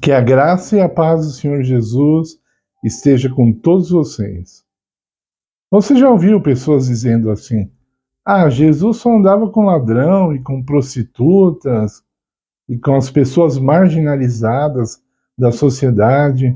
Que a graça e a paz do Senhor Jesus esteja com todos vocês. Você já ouviu pessoas dizendo assim: ah, Jesus só andava com ladrão e com prostitutas e com as pessoas marginalizadas da sociedade?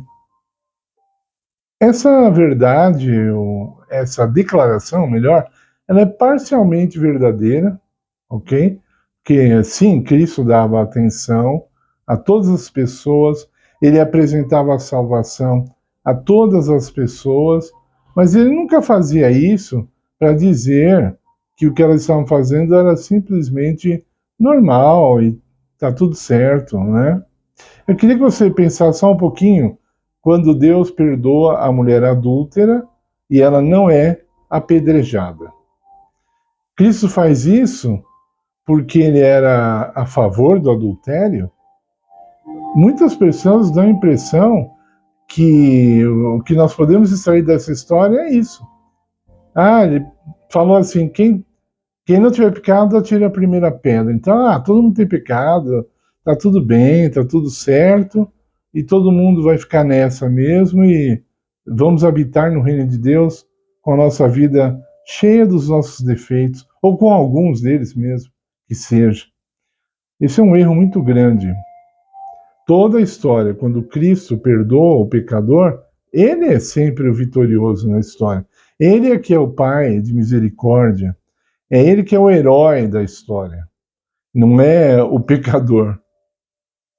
Essa verdade, ou essa declaração, melhor, ela é parcialmente verdadeira, ok? Porque, sim, Cristo dava atenção a todas as pessoas, ele apresentava a salvação a todas as pessoas, mas ele nunca fazia isso para dizer que o que elas estavam fazendo era simplesmente normal e tá tudo certo, né? Eu queria que você pensasse só um pouquinho quando Deus perdoa a mulher adúltera e ela não é apedrejada. Cristo faz isso porque ele era a favor do adultério? Muitas pessoas dão a impressão que o que nós podemos extrair dessa história é isso. Ah, ele falou assim, quem não tiver pecado, atire a primeira pedra. Então, todo mundo tem pecado, tá tudo bem, tá tudo certo, e todo mundo vai ficar nessa mesmo, e vamos habitar no reino de Deus com a nossa vida cheia dos nossos defeitos, ou com alguns deles mesmo, que seja. Esse é um erro muito grande. Toda a história, quando Cristo perdoa o pecador, ele é sempre o vitorioso na história. Ele é que é o Pai de misericórdia. É ele que é o herói da história. Não é o pecador.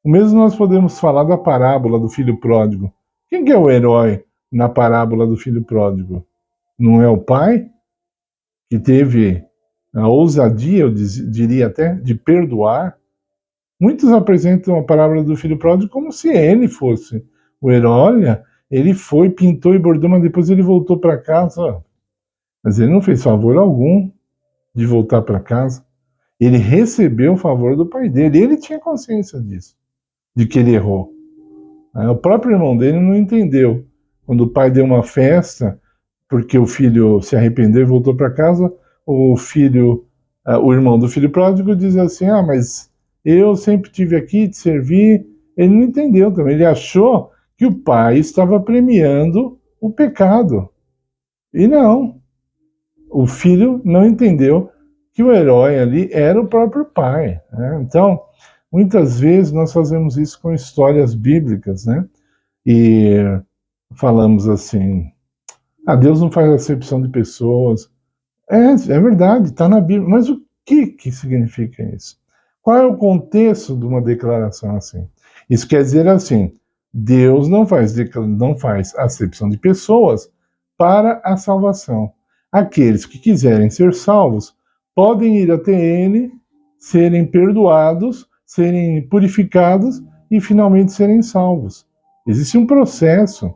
O mesmo nós podemos falar da parábola do filho pródigo. Quem que é o herói na parábola do filho pródigo? Não é o pai, que teve a ousadia, eu diria até, de perdoar? Muitos apresentam a parábola do filho pródigo como se ele fosse o herói. Olha, ele foi, pintou e bordou, mas depois ele voltou para casa. Mas ele não fez favor algum de voltar para casa. Ele recebeu o favor do pai dele. Ele tinha consciência disso, de que ele errou. O próprio irmão dele não entendeu. Quando o pai deu uma festa, porque o filho se arrependeu e voltou para casa, o irmão do filho pródigo diz assim, mas eu sempre estive aqui, te servi. Ele não entendeu também. Ele achou que o pai estava premiando o pecado. E não. O filho não entendeu que o herói ali era o próprio pai, né? Então, muitas vezes nós fazemos isso com histórias bíblicas, né? E falamos assim, Deus não faz acepção de pessoas. É verdade, está na Bíblia, mas o que significa isso? Qual é o contexto de uma declaração assim? Isso quer dizer assim, Deus não faz acepção de pessoas para a salvação. Aqueles que quiserem ser salvos podem ir até ele, serem perdoados, serem purificados e finalmente serem salvos. Existe um processo.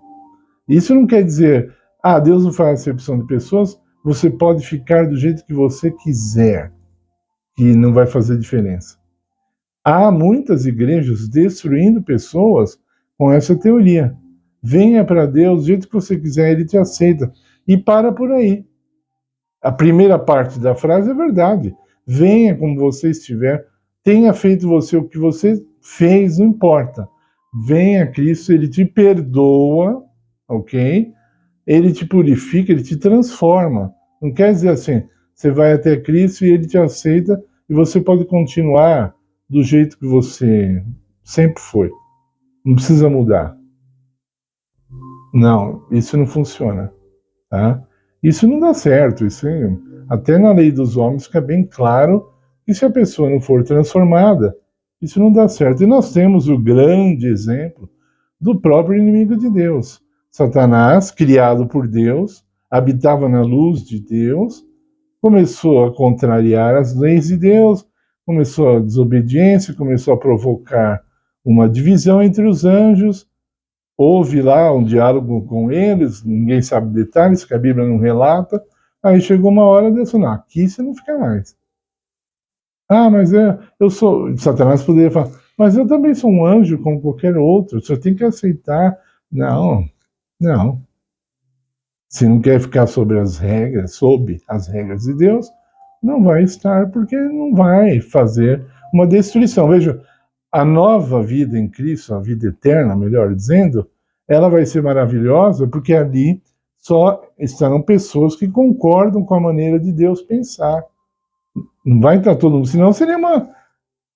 Isso não quer dizer, Deus não faz acepção de pessoas, você pode ficar do jeito que você quiser, que não vai fazer diferença. Há muitas igrejas destruindo pessoas com essa teoria. Venha para Deus do jeito que você quiser, ele te aceita. E para por aí. A primeira parte da frase é verdade. Venha como você estiver, tenha feito você o que você fez, não importa. Venha a Cristo, ele te perdoa, ok? Ele te purifica, ele te transforma. Não quer dizer assim, você vai até Cristo e ele te aceita e você pode continuar do jeito que você sempre foi. Não precisa mudar. Não, isso não funciona, tá? Isso não dá certo. Isso até na lei dos homens fica bem claro que se a pessoa não for transformada, isso não dá certo. E nós temos o grande exemplo do próprio inimigo de Deus. Satanás, criado por Deus, habitava na luz de Deus, começou a contrariar as leis de Deus, começou a desobediência, começou a provocar uma divisão entre os anjos. Houve lá um diálogo com eles, ninguém sabe detalhes, que a Bíblia não relata. Aí chegou uma hora e Deus falou, aqui você não fica mais. Mas eu sou... Satanás poderia falar, mas eu também sou um anjo como qualquer outro, você tem que aceitar. Não. Se não quer ficar sob as regras de Deus, não vai estar, porque não vai fazer uma destruição. Veja, a nova vida em Cristo, a vida eterna, melhor dizendo, ela vai ser maravilhosa porque ali só estarão pessoas que concordam com a maneira de Deus pensar. Não vai estar todo mundo, senão seria uma...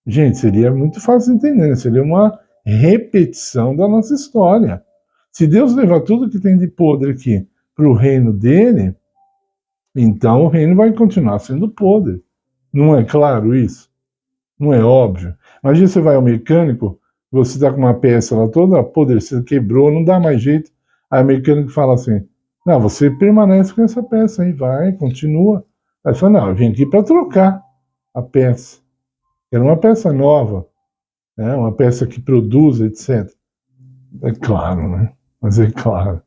Gente, seria muito fácil de entender, né? Seria uma repetição da nossa história. Se Deus levar tudo que tem de podre aqui para o reino dele, então o reino vai continuar sendo podre. Não é claro isso? Não é óbvio? Imagina você vai ao mecânico, você está com uma peça lá toda apodrecida, quebrou, não dá mais jeito. Aí o mecânico fala assim, não, você permanece com essa peça aí, vai, continua. Aí você fala, não, eu vim aqui para trocar a peça. Era uma peça nova, né? Uma peça que produz, etc. É claro, né? Mas é claro.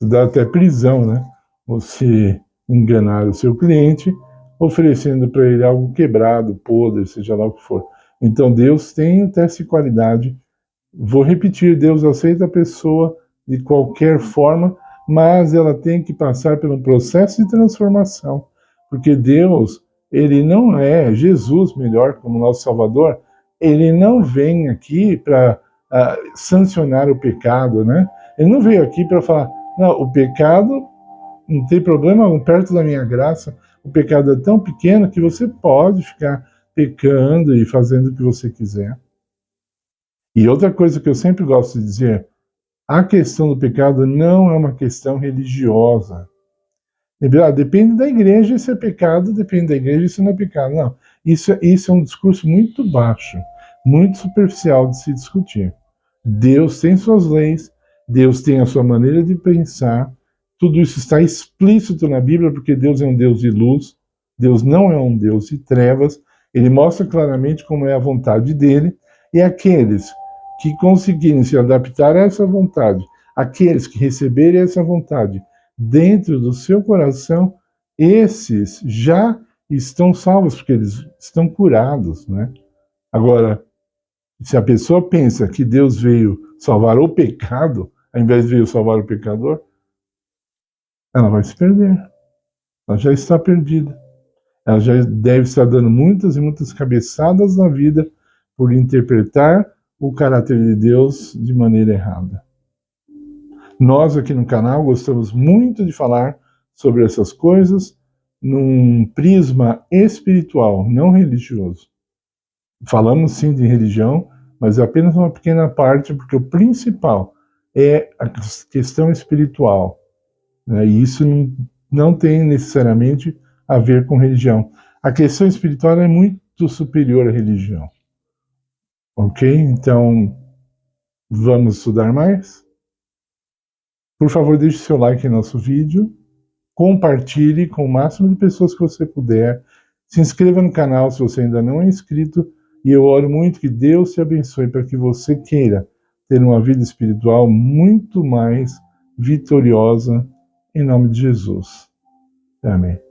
Isso dá até prisão, né? Você enganar o seu cliente, oferecendo para ele algo quebrado, podre, seja lá o que for. Então Deus tem teste de qualidade. Vou repetir, Deus aceita a pessoa de qualquer forma, mas ela tem que passar por um processo de transformação. Porque Deus, ele não é Jesus, melhor, como nosso Salvador, ele não vem aqui para sancionar o pecado, né? Ele não veio aqui para falar, não, o pecado não tem problema, perto da minha graça, o pecado é tão pequeno que você pode ficar pecando e fazendo o que você quiser. E outra coisa que eu sempre gosto de dizer, a questão do pecado não é uma questão religiosa. Depende da igreja se é pecado, depende da igreja se não é pecado. Não, isso é um discurso muito baixo, muito superficial de se discutir. Deus tem suas leis, Deus tem a sua maneira de pensar, tudo isso está explícito na Bíblia, porque Deus é um Deus de luz, Deus não é um Deus de trevas, ele mostra claramente como é a vontade dele, e aqueles que conseguirem se adaptar a essa vontade, aqueles que receberem essa vontade dentro do seu coração, esses já estão salvos, porque eles estão curados, né? Agora, se a pessoa pensa que Deus veio salvar o pecado, ao invés de veio salvar o pecador, ela vai se perder. Ela já está perdida. Ela já deve estar dando muitas e muitas cabeçadas na vida por interpretar o caráter de Deus de maneira errada. Nós aqui no canal gostamos muito de falar sobre essas coisas num prisma espiritual, não religioso. Falamos sim de religião, mas é apenas uma pequena parte, porque o principal é a questão espiritual. Né? E isso não tem necessariamente a ver com religião. A questão espiritual é muito superior à religião. Ok? Então, vamos estudar mais? Por favor, deixe seu like em nosso vídeo, compartilhe com o máximo de pessoas que você puder, se inscreva no canal se você ainda não é inscrito, e eu oro muito que Deus te abençoe para que você queira ter uma vida espiritual muito mais vitoriosa, em nome de Jesus. Amém.